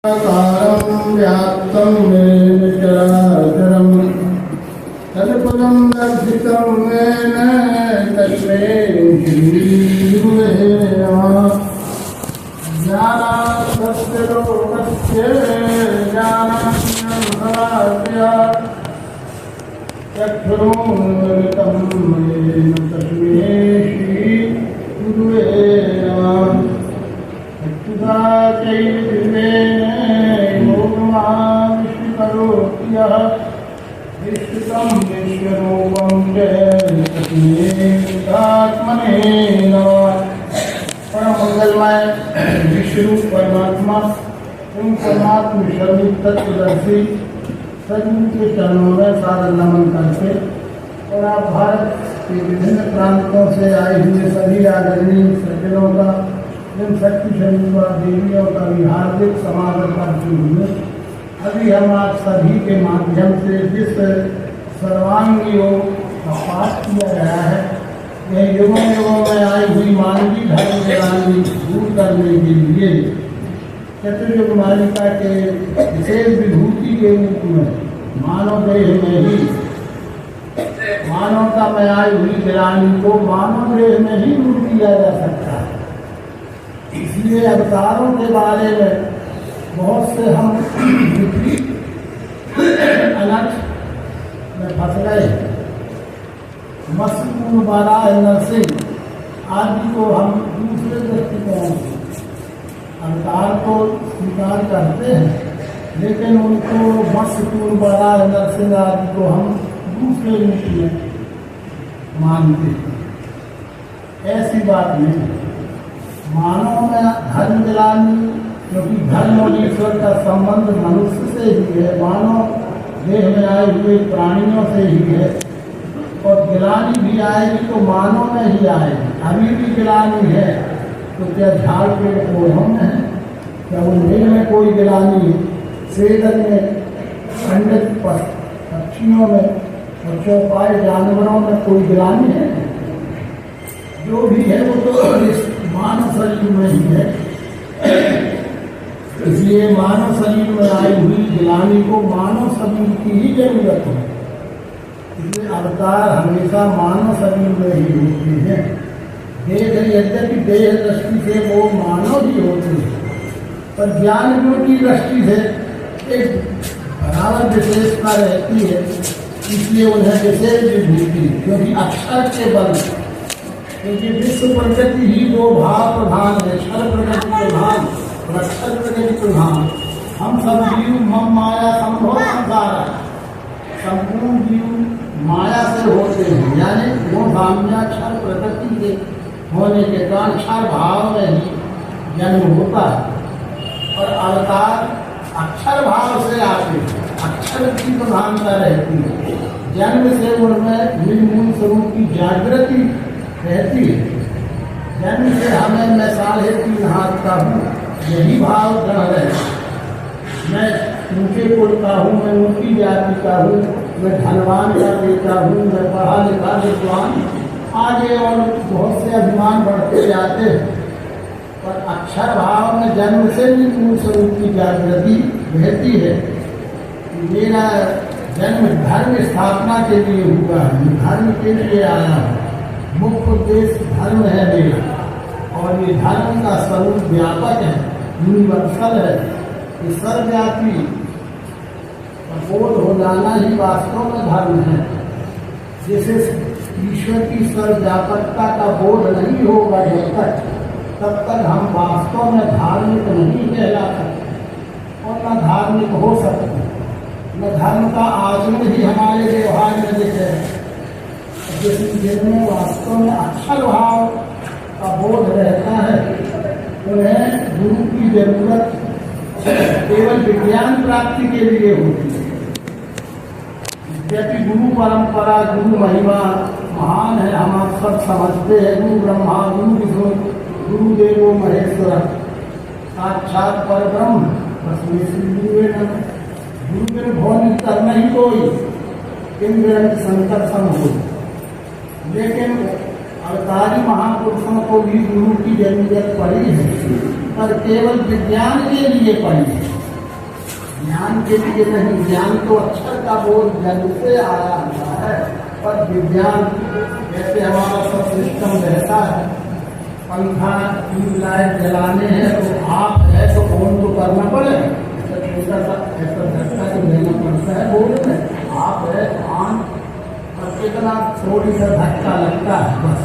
आकारं व्याप्तं येन चराचरं तत्पदं दर्शितं येन तस्मै श्रीगुरवे नमः। ज्ञानार्थस्य लोकस्य ज्ञानाज्ञानफलास्य चक्षुरुन्मिलितं येन तस्मै श्रीगुरवे नमः। चक्षुषा चैव विश्वकरोत्यः विश्वं विश्वरूपं च तस्मै नमः। परम मंगलमय विश्वरूप परमात्मा उन परमात्मा शरीर तत्वदर्शी सदगुरु के चरणों में सादर नमन करते और आप भारत के विभिन्न प्रांतों से आए हुए सभी आदरणीय सज्जनों का इन शक्तिशाली देवियों का भी हार्दिक समागम करते हुए अभी हम आप सभी के माध्यम से जिस सर्वांग योग का पाठ किया गया है यह युगों युगों में आई हुई मानवीय धर्म क्रांति दूर करने के लिए चतुर्युग मालिका के विशेष विभूति के रूप में मानव देह में ही मानवता में आई हुई ग्लानि को मानव देह में ही दूर किया जा सकता है। इसलिए अवतारों के बारे में बहुत से हम विपरीत अनर्थ में फंस गए। मत्स्य बाराह नरसिंह आदि को हम दूसरे दृष्टिकोण से अवतार को स्वीकार करते हैं लेकिन उनको मत्स्य बाराह नरसिंह आदि को हम दूसरे रूप में मानते हैं। ऐसी बात नहीं। मानव में धर्म ग्लानि क्योंकि धर्म और ईश्वर का संबंध मनुष्य से ही है, मानव देह में आए हुए प्राणियों से ही है और ग्लानि भी आएगी तो मानव में ही आएगी। अभी भी ग्लानि है तो क्या झाड़ पेड़ पौधों में है, क्या उन्हें में कोई ग्लानि है, सेदन में, अंडक पक्षियों में और चौपाई जानवरों में कोई ग्लानि है? जो भी है वो तो मानव शरीर में ही है। इसलिए मानव शरीर में आई हुई ग्लानि को मानव शरीर की ही जरूरत है। इसलिए अवतार हमेशा मानव शरीर में ही होते हैं। यद्यपि देह दृष्टि से वो मानव ही होते हैं पर ज्ञान गुण की दृष्टि से एक बराबर विशेषता रहती है। इसलिए उन्हें विशेष विभूति क्योंकि अक्षर के बल क्योंकि विश्व प्रकृति ही दो भाव प्रधान है, क्षर प्रकृति प्रधान और अक्षर प्रकृति प्रधान। हम सब जीव मम माया संभव संसार संपूर्ण जीव माया से होते हैं यानी वो साम्याक्षर प्रकृति के होने के कारण क्षर भाव में ही जन्म होता है और अवतार अक्षर भाव से आते हैं। अक्षर की प्रधानता रहती है। जन्म से उनमें निर्मूल स्वरूप की जागृति रहती है। जन्म से हमें मैं 3.5 हाथ का हूँ यही भाव ग्रह रहता है। मैं ऊँचे कुल का हूँ, मैं ऊँची जाति का हूँ, मैं धनवान का बेटा हूँ, मैं पढ़ा लिखा विद्वान, आगे और बहुत से अभिमान बढ़ते जाते हैं। पर अक्षर भाव में जन्म से भी मूल स्वरूप की जागृति रहती है। मेरा जन्म धर्म स्थापना के लिए हुआ है, धर्म के लिए आया हूँ। मुख्य उद्देश्य धर्म है मेरा और ये धर्म का स्वरूप व्यापक है, यूनिवर्सल है। ये सर्वव्यापी बोध हो जाना ही वास्तव में धर्म है। जैसे ईश्वर की सर्वव्यापकता का बोध नहीं होगा जब तक तब तक हम वास्तव में धार्मिक नहीं कहला सकते और न धार्मिक हो सकते। न धर्म का आचरण ही हमारे व्यवहार में दिखे। जिनमें वास्तव में अक्षर भाव का बोध रहता है उन्हें गुरु की जरूरत केवल विज्ञान प्राप्ति के लिए होती है। यद्यपि गुरु परंपरा गुरु महिमा महान है, हम आप सब समझते हैं। गुरु ब्रह्मा गुरु विष्णु गुरुदेवो महेश्वर साक्षात पर ब्रह्म तस्मै श्री गुरुवे नमः। गुरु बिन भवन कर नहीं कोई, इंद्र संकट सम हो। लेकिन अवतारी महापुरुषों को भी गुरु की जरूरत पड़ी है, पर केवल विज्ञान के लिए पड़ी है। ज्ञान के लिए नहीं, ज्ञान तो अक्षर का बोध जन्म से आया हुआ है, पर विज्ञान जैसे हमारा सब सिस्टम रहता है, पंखा ट्यूबलाइट जलाने हैं तो आप है तो ऑन तो करना पड़ेगा, छोटा सा ऐसा झटका तो देना पड़ता है बोर्ड में, आप है ऑन और कितना थोड़ी सा धक्का लगता है बस।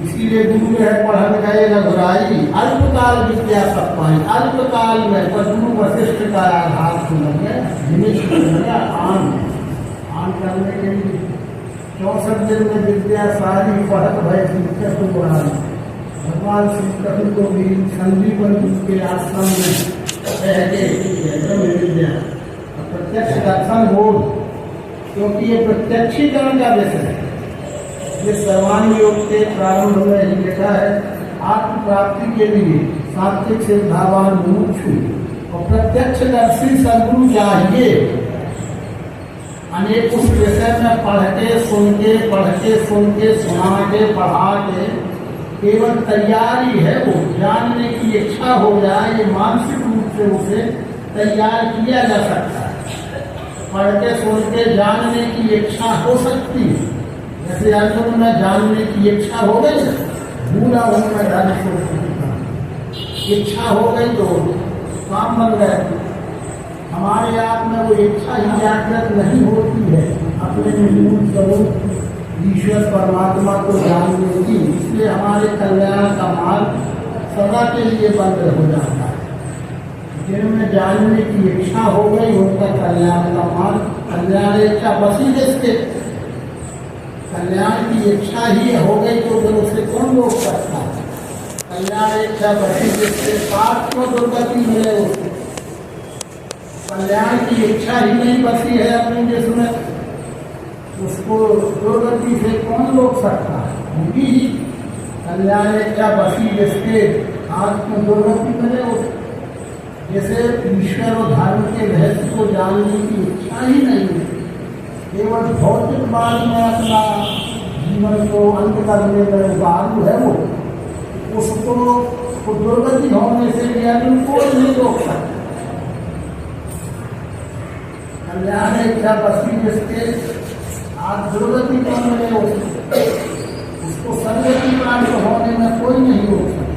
इसीलिए गुरु है पढ़न गए रघुराई, अल्पकाल विद्या सब पाई, अल्पकाल में गुरु वशिष्ठ का आधार सुनेंगे, आन करने के लिए 64 दिन में विद्या सारी पढ़त भय बुराई। भगवान श्री कृष्ण को भी संजीवन के आश्रम में रह के विद्या प्रत्यक्ष दर्शन हो, क्योंकि ये प्रत्यक्षीकरण का विषय है। ये सर्वांग योग के प्रारंभ में ही लिखा है, आत्म प्राप्ति के लिए सात्विक सिद्धावान मुमुक्षु और प्रत्यक्षदर्शी सद्गुरु चाहिए। अनेक उस विषय में पढ़ के सुन के सुना के पढ़ा के केवल तैयारी है, वो जानने की इच्छा हो जाए, ये मानसिक रूप से उसे तैयार किया जा सकता है। पढ़ के सुन के जानने की इच्छा हो सकती है, जैसे अर्जुन में जानने की इच्छा हो गई, भूला उनमें जाने की इच्छा हो गई तो काम बन गए। हमारे आप में वो इच्छा ही जागृत नहीं होती है अपने मूल स्वरूप ईश्वर परमात्मा को जानने की, इसलिए हमारे कल्याण का मार्ग सदा के लिए बंद हो जाता है। जिनमें जानने की इच्छा हो गई उनका कल्याण का मार्ग, कल्याण इच्छा बसी जिसके कल्याण की इच्छा ही हो गई तो फिर उसे कौन रोक सकता है। कल्याण इच्छा बसी जिसके पाप को दुर्गति मिले उसे, कल्याण की इच्छा ही नहीं बसी है अपने जिसमें, उसको दुर्गति से कौन रोक सकता है। होगी ही कल्याण इच्छा बसी जिसके आत्म दुर्गति मिले उसे, जैसे ईश्वर और धर्म के रहस्य को जानने की इच्छा ही नहीं है, केवल भौतिक बात में अपना जीवन को अंत करने में उतारू है वो, उसको दुर्गति होने से ज्ञानी कोई नहीं रोक सकता। कल्याण इच्छा बसी जिसके आज दुर्गति कौन मिले उसको सदगति प्राप्त होने में कोई नहीं रोक सकता।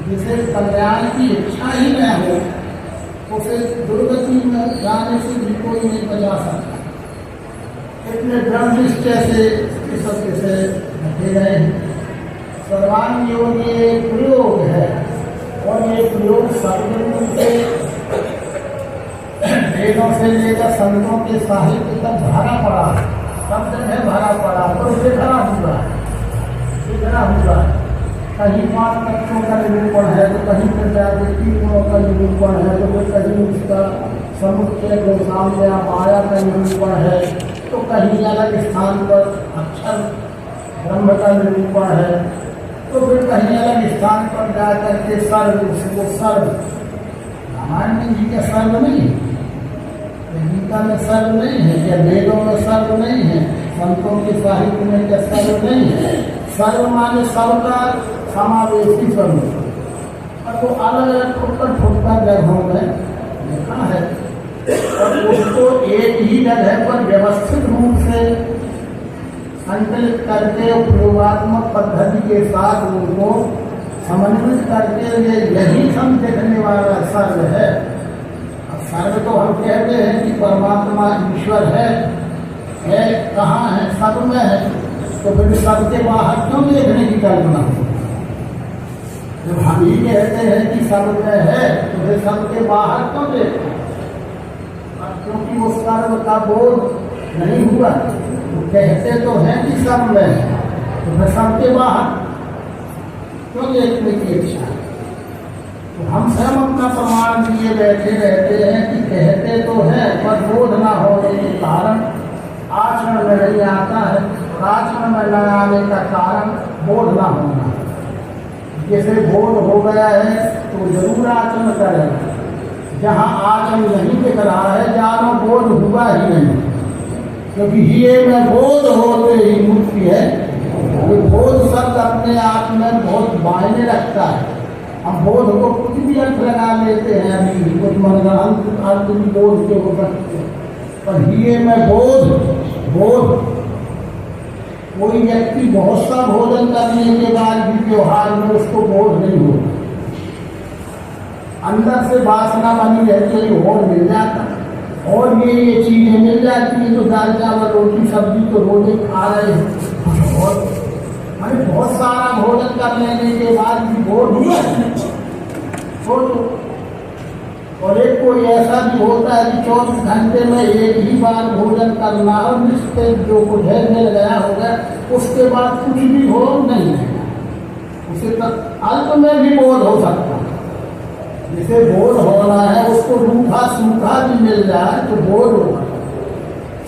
जिसे कल्याण की इच्छा ही न हो उसे दुर्गति में जाने से भी कोई नहीं बचा सकता। इतने ब्रह्म निश्चय से सब विषय रखे गए हैं। सर्वांग योग ये प्रयोग है और ये प्रयोग सदगुरु से वेदों से लेकर संतों के साहित्य तक भरा पड़ा है, सब जगह भरा पड़ा तो बिखरा हुआ है। कहीं 5 तत्वों का निरूपण है तो कहीं प्रजापति गुणों का निरूपण है तो कहीं उसका समुच्चय गोसाम्य माया का निरूपण है तो कहीं अलग स्थान पर अक्षर ब्रह्म का निरूपण है तो फिर कहीं अलग स्थान पर जाकर के सर्व, उसको सर्व रामायण में जी का सर्व नहीं है, गीता में सर्व नहीं है, या वेदों में सर्व नहीं है, संतों के साहित्य में क्या सर्व नहीं है। सर्व माने सबका समावेशी स्वरूप, और वो अलग अलग फुटकर जगहों में लिखा है और उसको एक ही जगह पर व्यवस्थित रूप से संकलित करके प्रयोगात्मक पद्धति के साथ उनको समन्वित करके यही हम देखने वाला सर्व है। अब सर्व तो हम कहते हैं कि परमात्मा ईश्वर है कहाँ है, सब में है, तो फिर सबके बाहर क्यों देखने की कल्पना हो। जब हम ही कहते हैं कि सब में है तो फिर सबके बाहर क्यों देखते, क्योंकि वो सर्व का बोध नहीं हुआ। तो कहते तो हैं कि सब में है तो फिर सबके बाहर क्यों देखने की इच्छा। तो हम स्वयं अपना प्रमाण दिए बैठे रहते हैं कि कहते तो हैं पर बोध ना होने के कारण आचरण में नहीं आता है, और आचरण में न आने का कारण बोध ना होना। जैसे बोध हो गया है तो जरूर आचरण करेगा, जहाँ आचरण नहीं दिख रहा है जानो बोध हुआ ही नहीं, क्योंकि ये में बोध होते ही मुक्ति है। वो बोध शब्द अपने आप में बहुत मायने रखता है। हम बोध को कुछ भी अर्थ लगा लेते हैं, अभी कुछ मन अर्थ भी बोध के हो सकते हैं, पर ये में बोध कोई व्यक्ति बहुत सा भोजन करने के बाद भी व्यवहार में उसको बोध नहीं होता, अंदर से वासना बनी रहती है, और मिल जाता और ये चीजें मिल जाती है, तो दाल चावल रोटी सब्जी तो रोज ही खा रहे हैं, और अरे बहुत सारा भोजन कर लेने के बाद भी बोध हुआ सोचो। और एक कोई ऐसा भी होता है कि 24 घंटे में एक ही बार भोजन करना, और निश्चित जो कुछ है मिल गया होगा, उसके बाद कुछ भी हो नहीं है, उसे तक अल्प में भी बोध हो सकता है। जिसे बोध होना है उसको रूखा सूखा भी मिल जाए तो बोध होगा,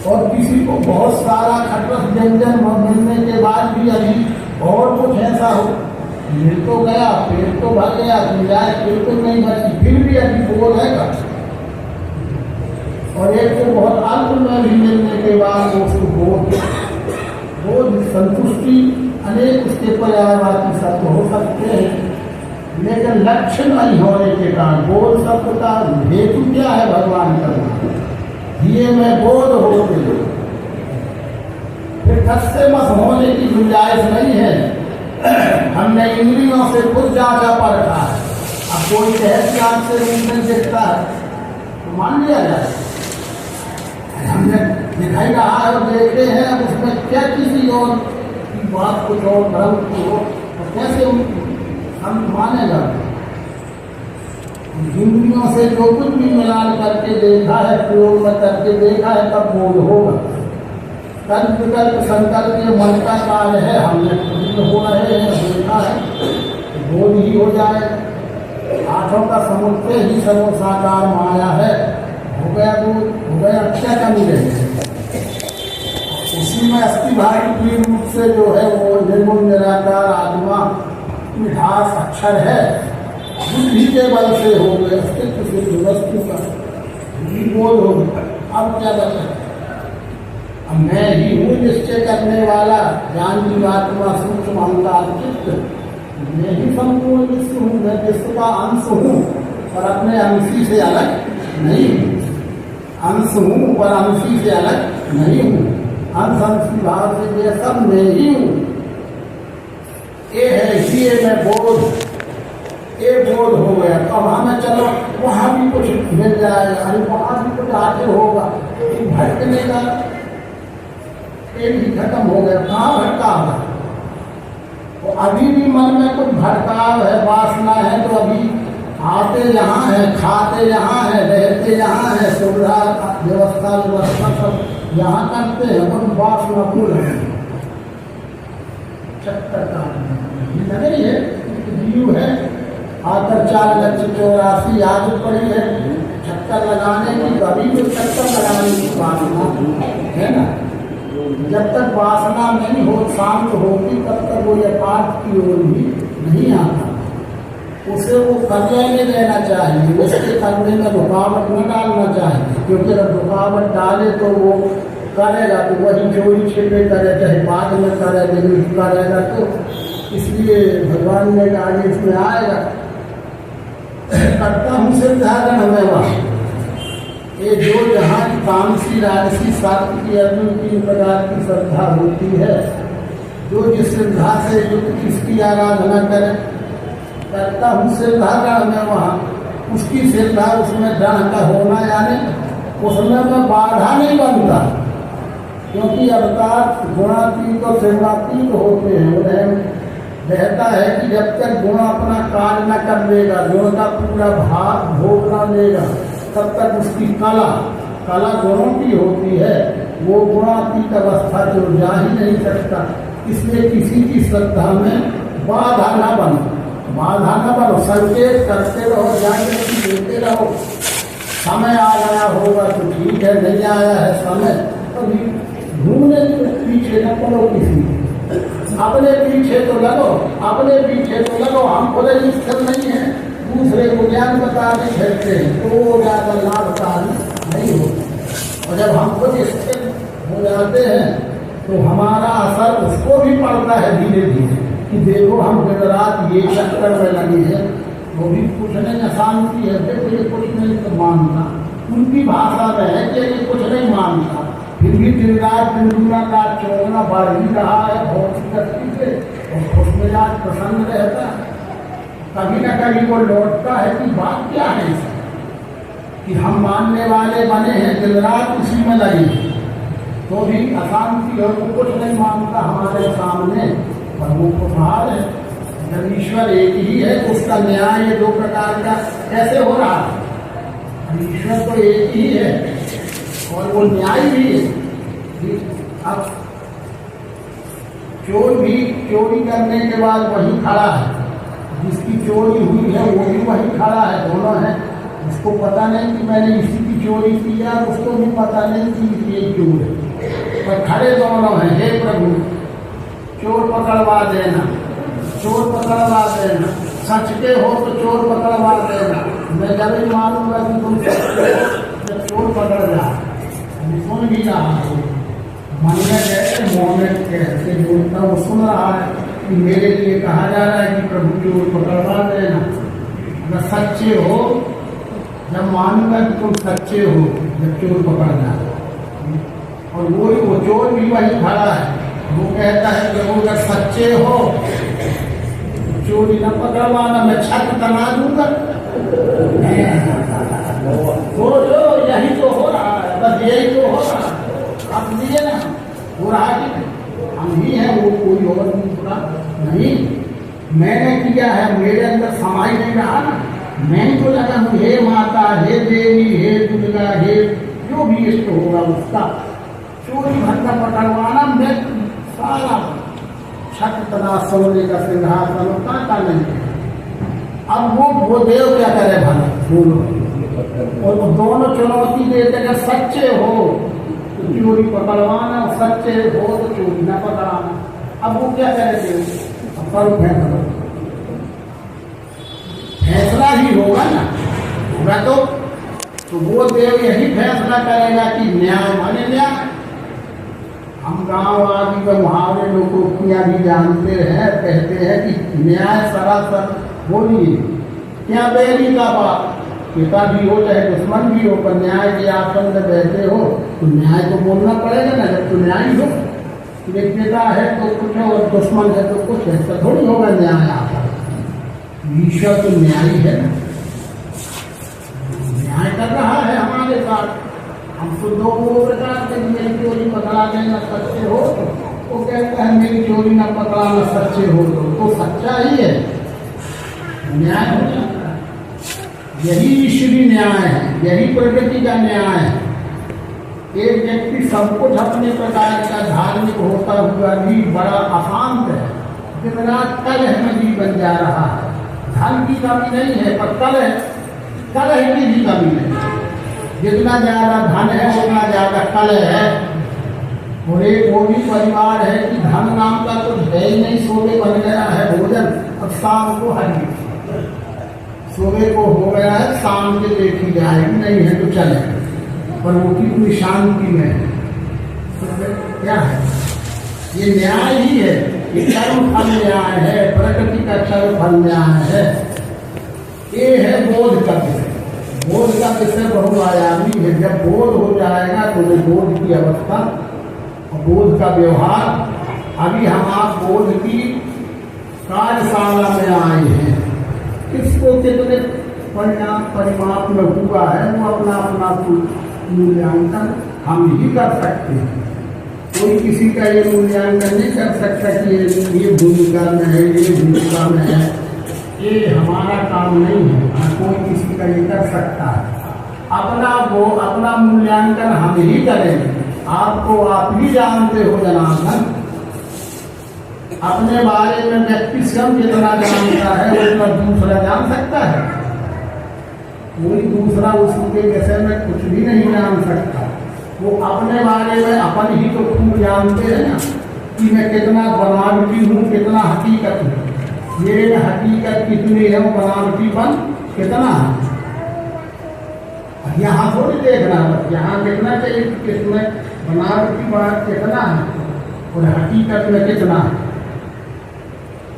और किसी को बहुत सारा खटरस व्यंजन मिलने के बाद भी अभी और कुछ ऐसा हो, मिल तो गया, पेट तो भर गया, जाए पेट तो नहीं बची, फिर भी अभी बोध है का। और एक को बहुत अल्प में भी मिलने के बाद उसको बोध संतुष्टि अनेक उसके पर्यायवाची शब्द हो सकते हैं, लेकिन लक्ष्य नहीं होने के कारण बोध शब्द का हेतु क्या है भगवान का, ये में बोध हो गए, फिर खस्से मत होने की गुंजाइश नहीं है। हमने इंद्रियों से खुद जांचा परखा है, अब कोई कहती आंख से रूप नहीं देखता है तो मान लिया जाए, हमने दिखाई रहा है और देखे हैं, अब उसमें क्या किसी और की बात कुछ और भ्रम की हो तो कैसे हम मानेगा। इंद्रियों से जो कुछ भी मिलान करके देखा है, प्रयोग में करके देखा है, तब बोध होगा। कल्प विकल्प संकल्प के मन का कार्य है, हमने हो रहे हैं, देखा है, बोध ही हो जाए। आठों का समुच्चय ही सर्वसाकार माया है, हो गया दूर, हो गया, क्या कमी रही। उसी में अस्थि भारी प्रिय रूप से जो है वो निर्गुण निराकार आत्मा मिठास अक्षर है, बुद्धि के बल से हो गए, अस्तित्व से वस्तु का बोध हो गया। अब क्या बचा, अब मैं ही हूँ निश्चय करने वाला, ज्ञान की आत्मा सूक्ष्म अहंकार चित्त, मैं ही संपूर्ण विश्व हूँ, मैं विश्व का अंश हूँ और अपने अंशी से अलग नहीं हूँ, अंश हूँ पर अंशी से अलग नहीं हूँ, अंश अंशी भाव से ये सब मैं ही हूँ। ये है इसलिए मैं बोध, ये बोध हो गया। तो अब हमें चलो वहाँ भी कुछ मिल जाएगा, अरे वहाँ भी कुछ आगे होगा, भटकने का एक ही खत्म हो गया, कहाँ भटकाव है, तो अभी भी मन में कुछ भटकाव है, वासना है, तो अभी आते यहाँ है, खाते यहाँ है, रहते यहाँ है, सुविधा व्यवस्था सब यहाँ करते हैं, पर वासना भूल है, चक्कर का नहीं है, जीव है, आकर 4,84,000 आदत पड़ी है चक्कर लगाने की, अभी तो चक्कर लगाने की वासना है ना। जब तक वासना नहीं हो, शांत होगी, तब तक वो यथार्थ की ओर भी नहीं आता, उसे वो करने में देना चाहिए, उसके करने में रुकावट न डालना चाहिए, क्योंकि अगर रुकावट डाले तो वो करेगा तो वही चोरी छिपे करे, चाहे बाद में करे, लेकिन करेगा तो, इसलिए भगवान ने आगे इसमें आएगा, करता हूँ सिद्धारण में वहाँ ये जो जहाँ तामसी राजसी सात्विक की अर्जुन 3 प्रकार की श्रद्धा होती है, जो जिस श्रद्धा से युक्त किसकी आराधना करे, करता हूँ श्रद्धा में वहाँ उसकी श्रद्धा उसमें दृढ़ का होना, यानी उसमें में बाधा नहीं बनता, क्योंकि अवतार गुणातीत और श्रद्धातीत होते हैं। उन्हें रहता है कि जब तक गुण अपना कार्य न कर लेगा, गुण का पूरा भाग भोग न लेगा, तब तक उसकी कला गुणों की होती है, वो गुणातीत अवस्था जो जा ही नहीं सकता। इसलिए किसी की श्रद्धा में बाधा न बनो, संकेत करते रहो, जागृति देते रहो, समय आ गया होगा तो ठीक है, नहीं आया है समय, कभी घूमने पीछे न पड़ो, किसी अपने पीछे तो लगो, हम खुद स्थिर नहीं है, दूसरे को ज्ञान बताने फिरते हैं, तो वो ज्यादा लाभकारी नहीं होता। और जब हम खुद स्थिर हो जाते हैं तो हमारा असर उसको भी पड़ता है धीरे धीरे, कि देखो हम दिन रात ये चक्कर में लगे हैं, वो भी कुछ नहीं, अशांति है, फिर ये कुछ नहीं तो मानता। उनकी भाषा में है कि ये कुछ नहीं मानता, फिर भी दिन रात बिंदुना का चोरना बढ़ ही रहा है भौतिक गति से, और उसमें आज प्रसन्न रहता है। कभी न कभी वो लौटता है कि बात क्या है इसमें, कि हम मानने वाले बने हैं, दिन रात उसी में लगे, तो भी अशांति हो, तो कुछ नहीं मानता हमारे सामने। पर वो खुशहाल है। जब ईश्वर एक ही है तो उसका न्याय दो प्रकार का कैसे हो रहा है? ईश्वर तो एक ही है और वो न्याय भी है। अब चोर भी चोरी करने के बाद वही खड़ा है, जिसकी चोरी हुई है वो भी वही खड़ा है, दोनों हैं। उसको पता नहीं कि मैंने इसी की चोरी किया, उसको भी पता नहीं कि ये चोर है, पर खड़े दोनों हैं। हे प्रभु, चोर पकड़वा देना, चोर पकड़वा देना, सच के हो तो चोर पकड़वा देना। मैं जब ही मानूंगा कि तुम सच के हो, जब चोर पकड़ जा। सुन भी रहा है, मन में कहते मुँह में कहते बोलता, वो सुन रहा है कि मेरे लिए कहा जा रहा है कि प्रभु चोर पकड़वा देना। अगर सच्चे हो, जब मानूंगा कि तुम सच्चे हो, जब चोर पकड़ जा। और वो चोर भी वही खड़ा है, वो कहता है कि वो अगर सच्चे हो चोरी न पकड़वाना, मैं छत तना दूंगा। तो जो यही तो हो रहा है, बस यही तो हो रहा है। आप लिए ना, हो रहा है हम ही हैं, वो कोई और दूसरा नहीं। मैंने किया है, मेरे अंदर समाई नहीं रहा ना, मैं तो लगा हूँ हे माता, हे देवी, हे दुर्गा, हे जो भी इष्ट होगा उसका चोरी भंडा पकड़वाना। मैं सारा छत तना सोने का सिंहासन काटा नहीं है। अब वो देव क्या करे भला, बोलो। और वो दोनों चुनौती देते, अगर सच्चे हो तो चोरी पकड़वाना, सच्चे हो तो चोरी न पकड़ाना। अब वो क्या करे देव, करो फैसला ही होगा ना, होगा तो वो देव यही फैसला करेगा कि न्याय माने न्याय। हम गांव आदि का मुहावरे लोकोक्तियां भी जानते हैं, कहते हैं कि न्याय सरासर बोलिए, क्या बैरी का बाप, पिता भी हो चाहे दुश्मन भी हो, पर न्याय के आसन में बैठे हो तो न्याय तो बोलना पड़ेगा ना, जब तो न्याय हो। एक पिता है तो कुछ है और दुश्मन है तो कुछ है, तो थोड़ी होगा न्याय आता। ईश्वर तो न्यायी है ना, न्याय कर रहा है हमारे साथ। हम तो दो प्रकार के, मेरी चोरी पकड़ा देना सच्चे हो, वो कहता है मेरी चोरी न पकड़ाना सच्चे हो, तो सच्चा ही है, न्याय हो जाता है। यही ईश्वरी न्याय है, यही प्रकृति का न्याय है। एक व्यक्ति सब कुछ अपने प्रकार का धार्मिक होता हुआ भी बड़ा अशांत है, दिन रात कलह में भी बन जा रहा है। धन की कमी नहीं है, पर कलह की भी कमी नहीं है। जितना ज्यादा धन है उतना ज्यादा कलह है। और एक वो भी परिवार है कि धन नाम का तो है ही नहीं, सोवे बन गया है भोजन, अब शाम को हरी, सोवे को हो गया है, शाम के देखी जाएगी, नहीं है तो चले, पर वो कितनी शांति में है। तो क्या है, ये न्याय ही है, ये कर्म फल न्याय है, प्रकृति का कर्म फल न्याय है। ये है बोध का विषय। बोध का विषय बहुआयामी है। जब बोध हो जाएगा तो वो बोध की अवस्था और बोध का व्यवहार। अभी हम आप बोध की कार्यशाला में आए हैं, किसको कितने परिणाम परिमाप में हुआ है वो अपना अपना मूल्यांकन हम ही कर सकते हैं। कोई किसी का ये मूल्यांकन नहीं कर सकता कि ये भूमिका में है, ये भूमिका में है, ये हमारा काम नहीं है। कोई किसी का ये कर सकता है, अपना मूल्यांकन हम ही करेंगे। आपको आप ही जानते हो जनार्दन, अपने बारे में व्यक्ति स्वयं जितना जानता है उतना दूसरा जान सकता है। कोई दूसरा उसके विषय में कुछ भी नहीं जान सकता। वो अपने बारे में अपन ही तो खूब जानते हैं ना, कि मैं कितना बनावटी हूँ, कितना हकीकत हूँ। ये हकीकत कितनी है, वो बनावटीपन कितना है। यहाँ थोड़ी देखना, यहाँ देखना चाहिए कि किसमें बनावटी बात कितना है और हकीकत में कितना है।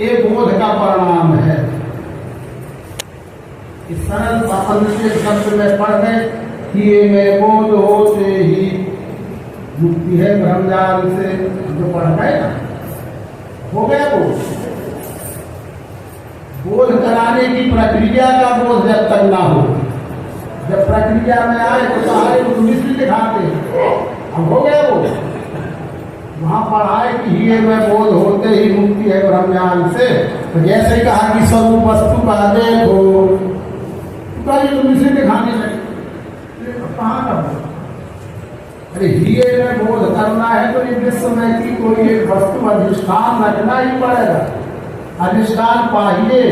ये बोध का परिणाम है। इस सरल अपरिचित शब्द में पढ़ गए कि ये में बोध होते ही मुक्ति है ब्रह्मजाल से, जो पढ़ गए ना हो गया। वो बोध कराने की प्रक्रिया का बोध जब तक ना हो, जब प्रक्रिया में आए तो सारे को मिश्र दिखाते, अब हो गया वो। वहां पढ़ाए कि ये में बोध होते ही मुक्ति है ब्रह्मज्ञान से, तो जैसे कहा कि स्वरूप वस्तु का देखो, तो ये तो मिश्र दिखाने लगे, कहाँ का बोध? अरे ये में बोध करना है तो ये विश्व में की कोई एक वस्तु अधिष्ठान रखना ही पड़ेगा। अधिष्ठान पाहिए,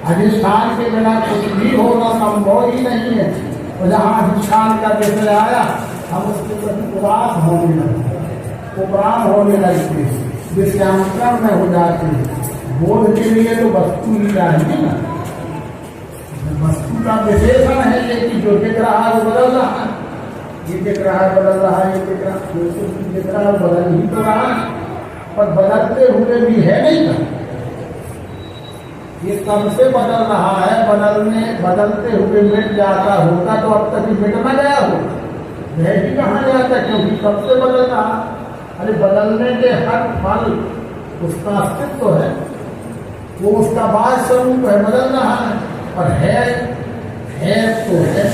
अधिष्ठान के बिना कुछ भी होना संभव ही नहीं है। और जहाँ अधिष्ठान का विषय आया हम उसके प्रति उदास होने लगते, उपराम होने लगते, विषयांकरण में हो जाते। बोध के लिए तो वस्तु ही चाहिए ना, वस्तु का विशेषण है ये कि जो दिख रहा है वो बदल रहा है, ये दिख रहा है बदल रहा है, ये दिख रहा है बदल ही तो रहा है, पर बदलते हुए भी है नहीं था। ये कब से बदल रहा है, बदलते हुए मिट जाता होगा तो अब तक मिट न गया हो, वह भी कहाँ जाता, क्योंकि कब से बदल रहा। अरे बदलने के हर फल उसका अस्तित्व है, वो उसका बाह्य स्वरूप है, बदल रहा है, पर है तो है।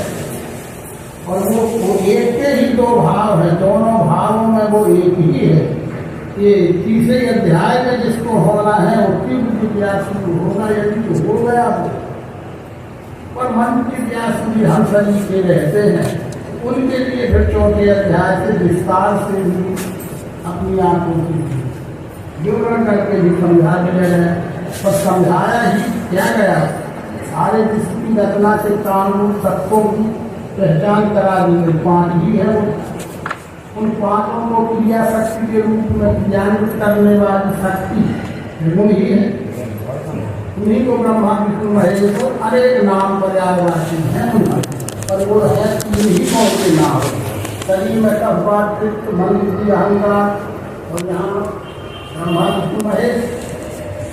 और वो एक के ही दो भाव है, दोनों भावों में वो एक ही है। ये तीसरे अध्याय में जिसको होना है वो तीव्र जिज्ञास होगा, यदि तो हो गया। पर मन की जिज्ञास भी हम सभी के रहते हैं, उनके लिए फिर चौथे अध्याय से विस्तार से भी अपनी आंखों की विवरण करके भी समझा दिया है। पर समझाया ही क्या गया, सारे विश्व की रचना से कानून तत्वों की पहचान करा दी। 5 ही है वो, उन 5 को क्रिया शक्ति के रूप में ज्ञान करने वाली शक्ति गुण ही है। उन्हीं को ब्रह्मा विष्णु महेश को अनेक नाम पर्यायवाची है उनका, पर वो है 3 ही कौन के नाम, शरीर में तत्व मन बुद्धि अहंकार। और यहाँ ब्रह्मा विष्णु महेश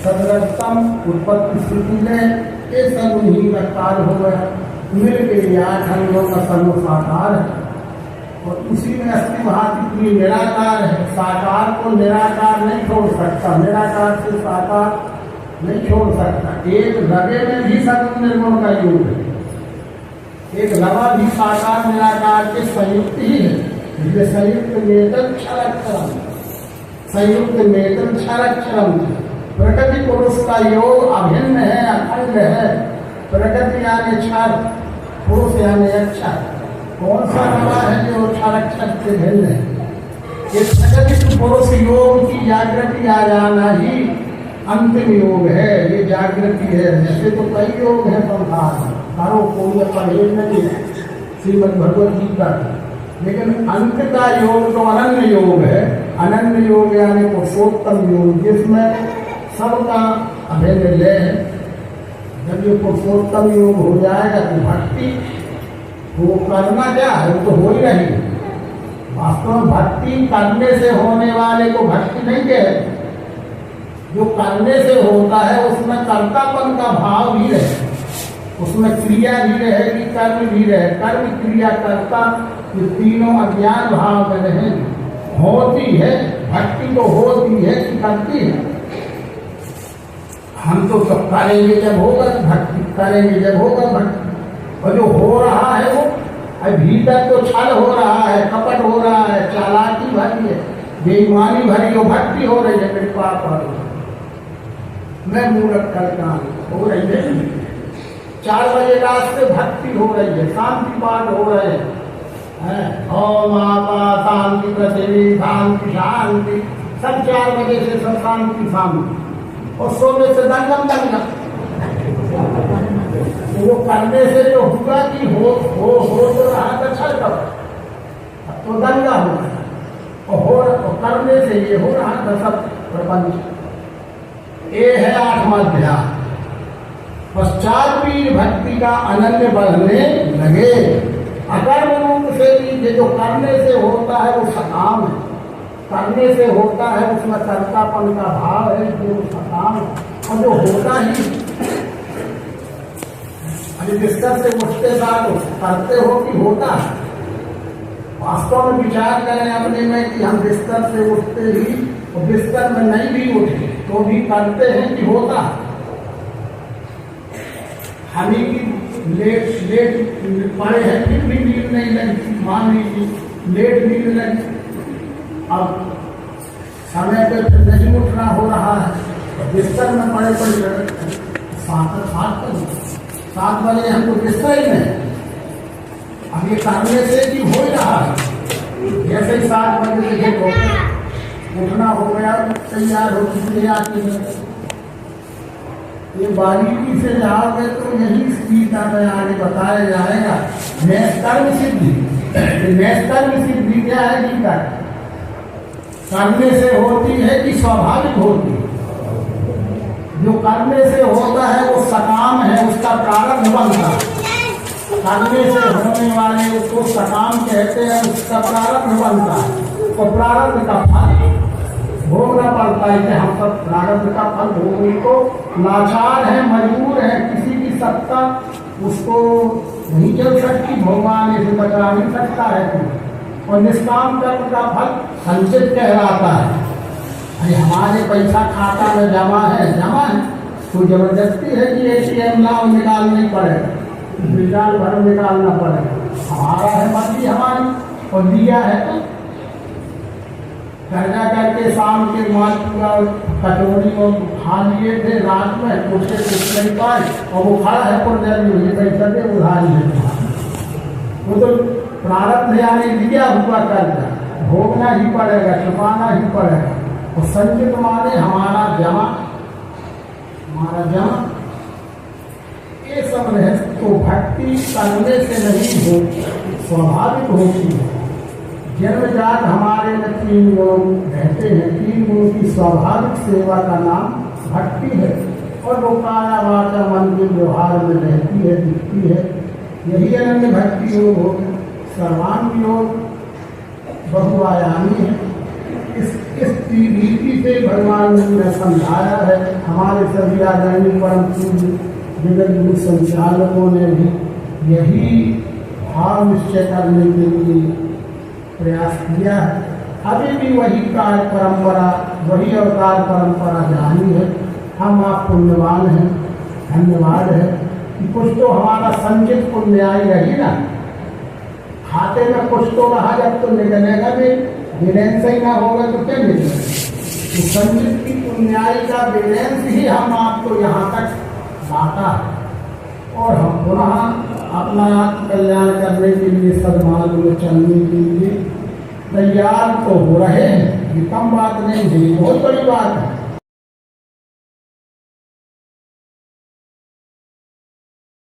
सदरतम उत्पत्ति स्थिति में ये सब उन्हीं का काल हो गया, मिल के 8 अंगों का सर्व साकार है। और उसी में अस्थि महात्म की निराकार है, साकार को निराकार नहीं छोड़ सकता, निराकार से साकार नहीं छोड़ सकता। एक लगे में भी सगुण निर्गुण का योग है, एक लवा भी साकार निराकार के संयुक्त ही है, इसलिए संयुक्त नेतन क्षरक्षरम, संयुक्त नेतन क्षरक्षरम। प्रकृति पुरुष का योग अभिन्न है, अखंड है। प्रकृति यानी क्षर, पुरुष यानी अक्षर। कौन सा नवा है जो क्षर से भिन्न है? ये प्रकृति पुरुष योग की जागृति आ जाना ही अंतिम योग है, ये जागृति है। जैसे तो कई योग है संसार में, करो कोई परहेज नहीं है श्रीमद् भगवत गीता, लेकिन अंत का योग तो अनन्य योग है। अनन्य योग यानी पुरुषोत्तम योग, जिसमें सबका अभिन्न लय है। जब ये पुरुषोत्तम योग हो जाएगा तो भक्ति, वो करना क्या है, वो तो हो ही रही। वास्तव में भक्ति करने से होने वाले को भक्ति नहीं कहते, जो करने से होता है उसमें कर्तापन का भाव भी रहे, उसमें क्रिया भी रहेगी, कर्म भी रहे। कर्म क्रिया कर्ता ये तीनों अज्ञान भाव में रहे, होती है भक्ति तो होती है कि करती है। हम तो सब करेंगे जब होगा भक्ति, करेंगे जब होगा भक्ति। और जो हो रहा है वो भीतर तो छल हो रहा है, कपट हो रहा है, चालाकी भरी है, बेईमानी भरी हो, भक्ति हो रही है, कृपा पर मैं मूर्ख करता हो रही है। 4 बजे रात से भक्ति हो रही है, शांति पाठ हो रहे हैं, ओम आपा शांति पृथ्वी शांति शांति, सब 4 बजे से सब शांति शांति। और सोने से दंगम दंगा, वो करने से जो हुआ कि हो तो रहा था छल कपट, अब तो दंगा हो रहा, और करने से ये हो रहा था सब प्रपंच। ये है 8वां अध्याय। पश्चात भी भक्ति का अनन्य बढ़ने लगे। अकर्म रूप से भी जो करने से होता है वो सकाम है, करने से होता है उसमें कर्तापन का भाव है, जो सकाम है। और जो होता ही अभी बिस्तर से उठते साथ करते हो कि होता है? वास्तव में विचार करें अपने में कि हम बिस्तर से उठते ही और बिस्तर में नहीं भी उठे तो भी करते हैं कि होता है? हमें की लेट पड़े हैं फिर भी नींद नहीं लगी, मान लीजिए लेट नींद लगी, अब समय पे नहीं उठना हो रहा है, बिस्तर में पड़े पड़े 7 बजे हमको बिस्तर ही नहीं, अब ये करने से कि हो ही रहा है, जैसे ही 7 बजे से देखो उठना हो गया तैयार हो चुके आती है। ये बारीकी से जाओगे तो यही गीता में आगे बताया जाएगा। नैष्कर्म सिद्धि, नैष्कर्म सिद्धि क्या है गीता? करने से होती है कि स्वाभाविक होती है? जो करने से होता है वो सकाम है, उसका प्रारब्ध बनता है। करने से होने वाले उसको सकाम कहते हैं, उसका प्रारब्ध बनता है, तो प्रारब्ध का फल भोगना पड़ता है कि हम सब प्रारब्ध का फल भोगने को लाचार है, मजबूर है, किसी की सत्ता उसको नहीं चल सकती, भगवान इसे बचा नहीं सकता है। और निष्काम कर्म का फल संचित कहलाता है। अरे हमारे पैसा खाता में जमा है, तो जबरदस्ती है कि ATM लाओ निकालना पड़ेगा, निकाल भर निकालना पड़ेगा, हमारा है मर्जी हमारी, और दिया है तो कर्जा करके शाम के माल पूरा कटोरी और खा लिए थे, रात में उससे कुछ नहीं पाए और वो खड़ा है पुण्य पैसा दे उधारी है, वो तो प्रारब्ध यानी दिया हुआ कर्जा भोगना ही पड़ेगा, चुकाना ही पड़ेगा। और संचित माने हमारा जमा, ये सब है। तो भक्ति करने से नहीं हो, स्वाभाविक होती है। जन्मजात हमारे में 3 गुण रहते हैं, 3 गुण की स्वाभाविक सेवा का नाम भक्ति है, और वो काया वाचा मन के व्यवहार में रहती है, दिखती है। यही अनन्य भक्ति योग हो गया। सर्वांग योग बहुआयामी है। इस रीति से भगवान ने समझाया है। हमारे सभी आदरणीय परम पूज्य जगत गुरु संचालकों ने भी यही भाव निश्चय करने के लिए प्रयास किया है। अभी भी वही कार्य परंपरा, वही अवतार परंपरा जारी है। हम आप पुण्यवान हैं, धन्यवाद है कि कुछ तो हमारा संचित पुण्य आई रही ना, खाते में कुछ तो रहा, जब तो निकलेगा भी बैलेंस ही ना होगा तो क्या मिलेगा? तो संचित की पुण्याई का बैलेंस ही हम आपको यहाँ तक लाता है, और हम पुनः अपना आत्मकल्याण करने के लिए सदमार्ग में चलने के लिए तैयार तो हो रहे हैं। ये कम बात नहीं है, बहुत बड़ी बात है।